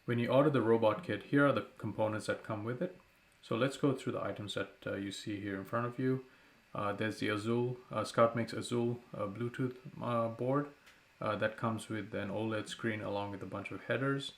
When you order the robot kit, here are the components that come with it. So let's go through the items that you see here in front of you. There's the Azul, ScoutMakes Azul Bluetooth board that comes with an OLED screen along with a bunch of headers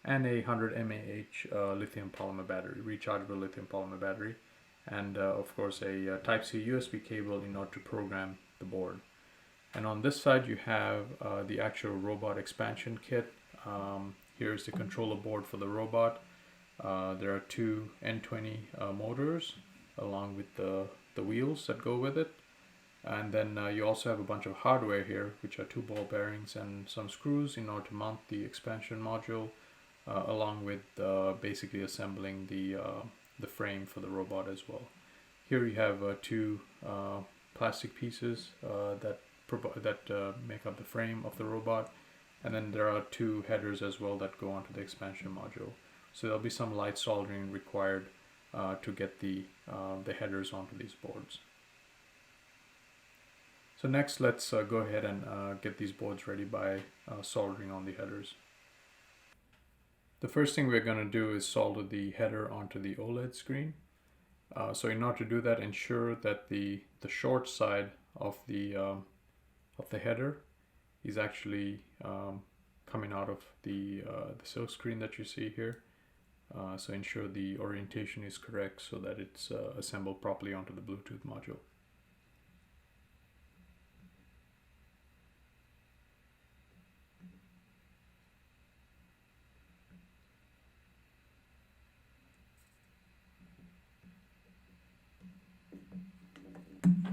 and a 100 mAh lithium polymer battery, rechargeable lithium polymer battery, and of course a Type-C USB cable in order to program the board. And on this side you have the actual robot expansion kit. Here's the controller board for the robot. There are two N20 motors along with the wheels that go with it. And then you also have a bunch of hardware here, which are two ball bearings and some screws in order to mount the expansion module, along with basically assembling the frame for the robot as well. Here you have two plastic pieces that make up the frame of the robot, and then there are two headers as well that go onto the expansion module. So there'll be some light soldering required to get the headers onto these boards. So next, let's go ahead and get these boards ready by soldering on the headers. The first thing we're going to do is solder the header onto the OLED screen. So in order to do that, ensure that the short side of the header is actually coming out of the silk screen that you see here. So ensure the orientation is correct so that it's assembled properly onto the Bluetooth module.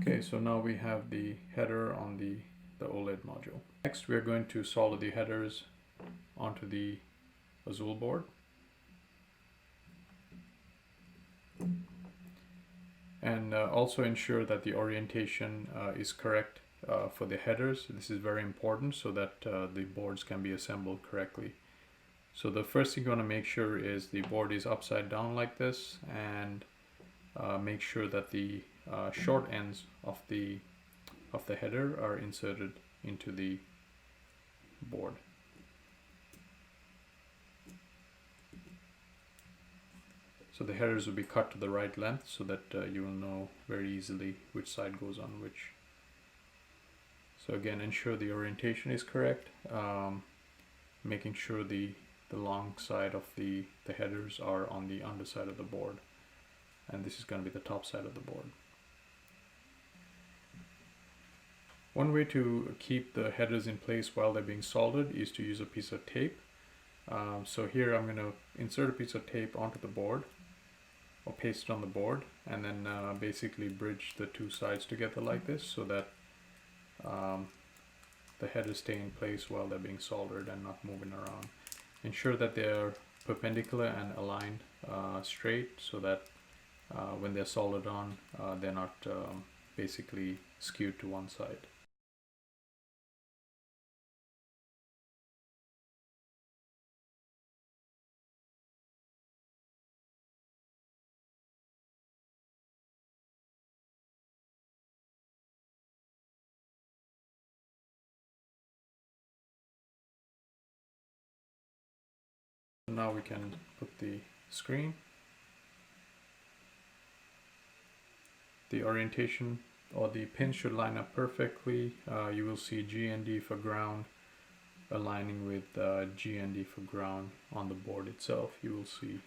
Okay, so now we have the header on the OLED module. Next, we are going to solder the headers onto the Azul board. And also ensure that the orientation is correct for the headers. This is very important so that the boards can be assembled correctly. So the first thing you want to make sure is the board is upside down like this, and make sure that the short ends of the header are inserted into the board. So the headers will be cut to the right length so that you will know very easily which side goes on which. So again, ensure the orientation is correct, making sure the long side of the headers are on the underside of the board, and this is going to be the top side of the board. One way to keep the headers in place while they're being soldered is to use a piece of tape. So here I'm going to insert a piece of tape onto the board, or paste it on the board, and then basically bridge the two sides together like this so that the headers stay in place while they're being soldered and not moving around. Ensure that they're perpendicular and aligned straight so that when they're soldered on, they're not basically skewed to one side. Now we can put the screen. The orientation or the pins should line up perfectly. You will see G and D for ground aligning with G and D for ground on the board itself. You will see.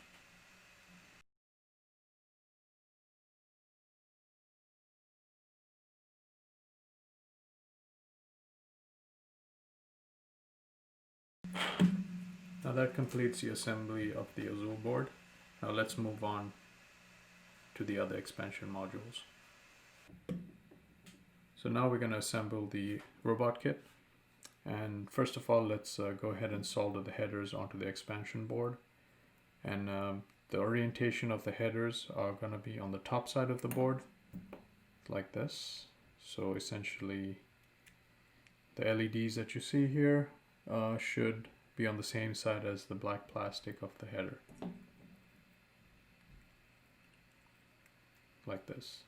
Now that completes the assembly of the Azul board. Now let's move on to the other expansion modules. So now we're going to assemble the robot kit. And first of all, let's go ahead and solder the headers onto the expansion board. And the orientation of the headers are going to be on the top side of the board, like this. So essentially, the LEDs that you see here should be on the same side as the black plastic of the header, like this.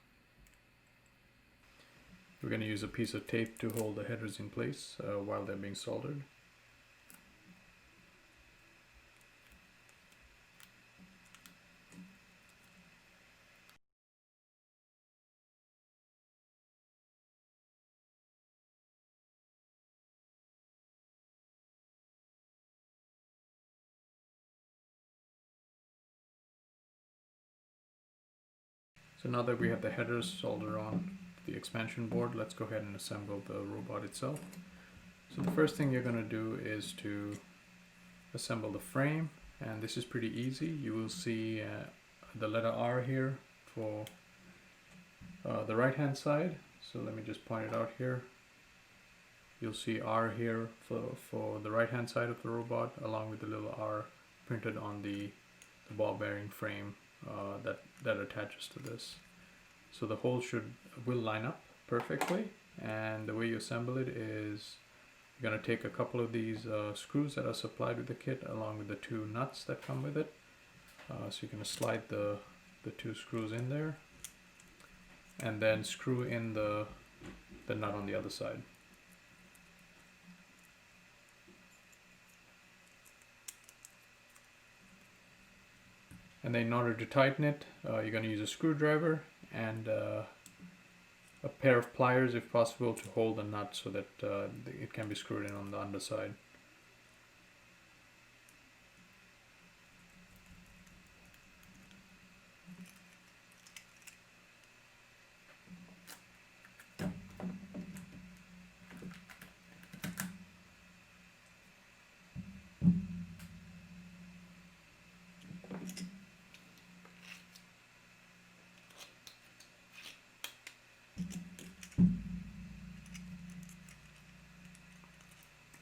We're going to use a piece of tape to hold the headers in place while they're being soldered. So now that we have the headers soldered on the expansion board, let's go ahead and assemble the robot itself. So the first thing you're going to do is to assemble the frame, and this is pretty easy. You will see the letter R here for the right hand side. So let me just point it out here. You'll see R here for the right hand side of the robot, along with the little R printed on the ball bearing frame that attaches to this. So the hole will line up perfectly, and the way you assemble it is you're going to take a couple of these screws that are supplied with the kit, along with the 2 nuts that come with it. So you're going to slide the 2 screws in there, and then screw in the nut on the other side. And then in order to tighten it, you're going to use a screwdriver and a pair of pliers if possible to hold the nut so that it can be screwed in on the underside.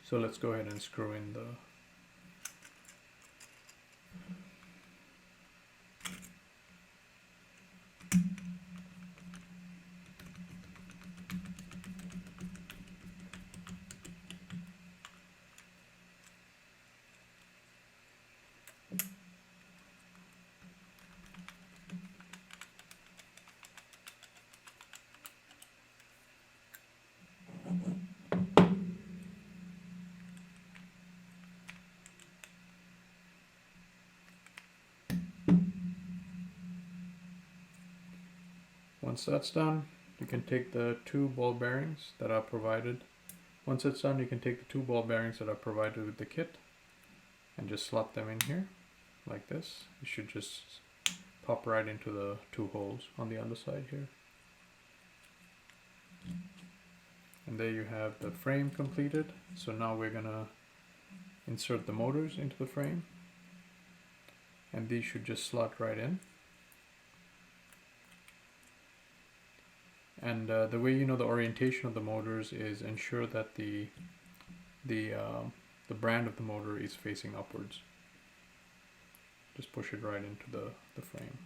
So let's go ahead and screw in the Once that's done, you can take the 2 ball bearings that are provided. Once it's done, you can take the 2 ball bearings that are provided with the kit and just slot them in here like this. You should just pop right into the 2 holes on the underside here. And there you have the frame completed. So now we're gonna insert the motors into the frame, and these should just slot right in. And the way you know the orientation of the motors is ensure that the brand of the motor is facing upwards. Just push it right into the frame.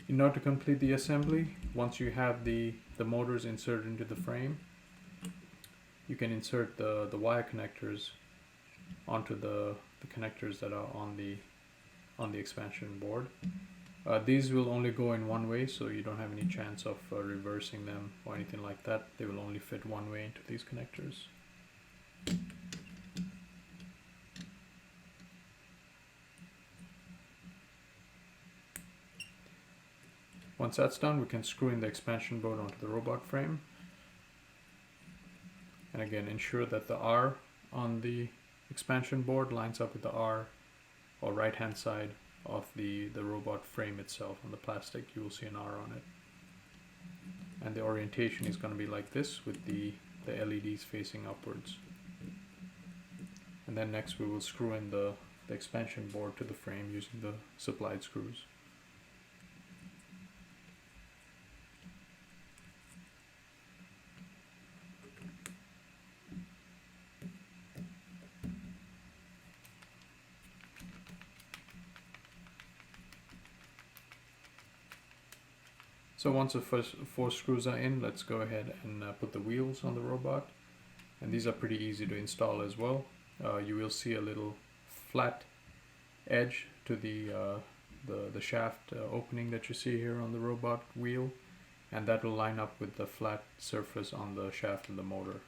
In order to complete the assembly, once you have the motors inserted into the frame, you can insert the wire connectors onto the connectors that are on the expansion board. These will only go in one way, so you don't have any chance of reversing them or anything like that. They will only fit one way into these connectors. Once that's done, we can screw in the expansion board onto the robot frame. And again, ensure that the R on the expansion board lines up with the R or right hand side of the robot frame itself. On the plastic, you will see an R on it. And the orientation is going to be like this, with the LEDs facing upwards. And then next we will screw in the expansion board to the frame using the supplied screws. So once the first 4 screws are in, let's go ahead and put the wheels on the robot. And these are pretty easy to install as well. You will see a little flat edge to the shaft opening that you see here on the robot wheel, and that will line up with the flat surface on the shaft of the motor,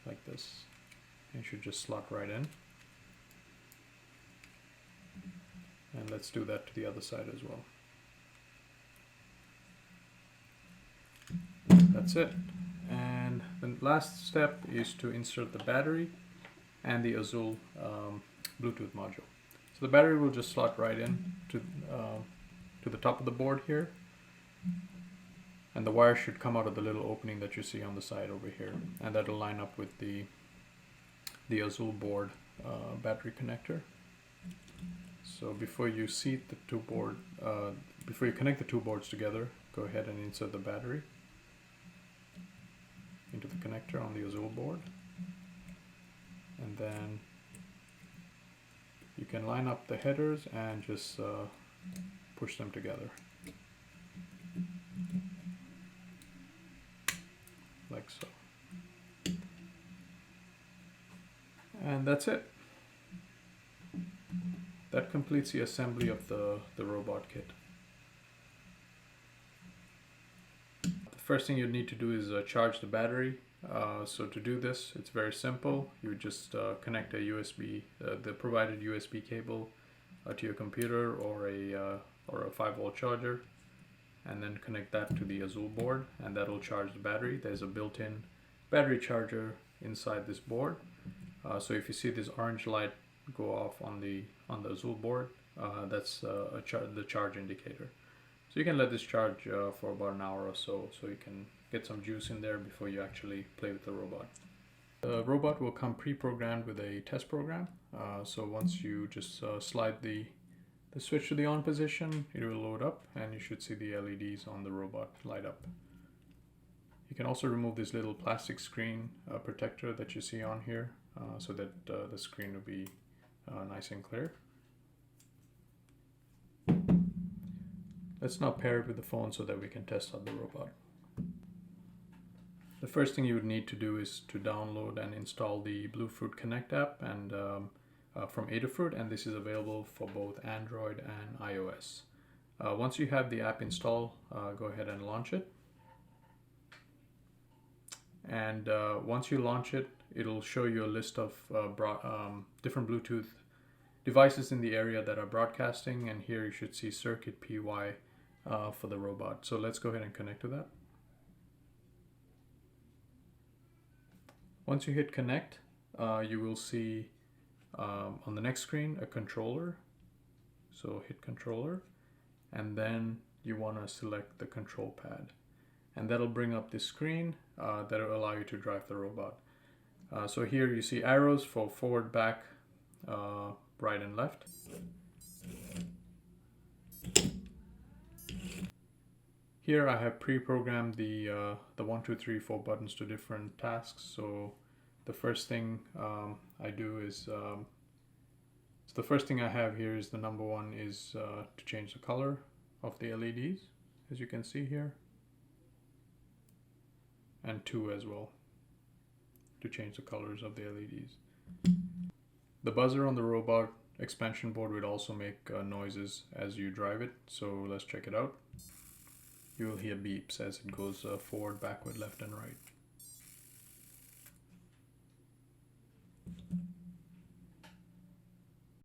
like this. It should just slot right in. And let's do that to the other side as well. That's it. And then last step is to insert the battery and the Azul Bluetooth module. So the battery will just slot right in to the top of the board here, and the wire should come out of the little opening that you see on the side over here, and that'll line up with the Azul board battery connector. So before you seat the before you connect the two boards together, go ahead and insert the battery into the connector on the Azul board, and then you can line up the headers and just push them together like so. And that's it. That completes the assembly of the robot kit. The first thing you need to do is charge the battery. So to do this, it's very simple. You just connect a USB, the provided USB cable to your computer or a 5-volt charger, and then connect that to the Azul board, and that will charge the battery. There's a built-in battery charger inside this board. So if you see this orange light go off on the Azul board, that's the charge indicator. So you can let this charge for about an hour or so you can get some juice in there before you actually play with the robot. The robot will come pre-programmed with a test program. So once you just slide the switch to the on position, it will load up and you should see the LEDs on the robot light up. You can also remove this little plastic screen protector that you see on here so that the screen will be nice and clear. Let's now pair it with the phone so that we can test out the robot. The first thing you would need to do is to download and install the Bluefruit Connect app and from Adafruit, and this is available for both Android and iOS. Once you have the app installed, go ahead and launch it. And once you launch it, it'll show you a list of different Bluetooth devices in the area that are broadcasting, and here you should see circuit PY for the robot. So let's go ahead and connect to that. Once you hit connect, you will see on the next screen a controller. So hit controller, and then you want to select the control pad, and that'll bring up this screen that will allow you to drive the robot. So here you see arrows for forward, back, right and left. Here I have pre-programmed the 1, 2, 3, 4 buttons to different tasks. So the first thing I do is, so the first thing I have here is the number 1 is to change the color of the LEDs, as you can see here, and 2 as well, to change the colors of the LEDs. The buzzer on the robot expansion board would also make noises as you drive it, so let's check it out. You will hear beeps as it goes forward, backward, left and right.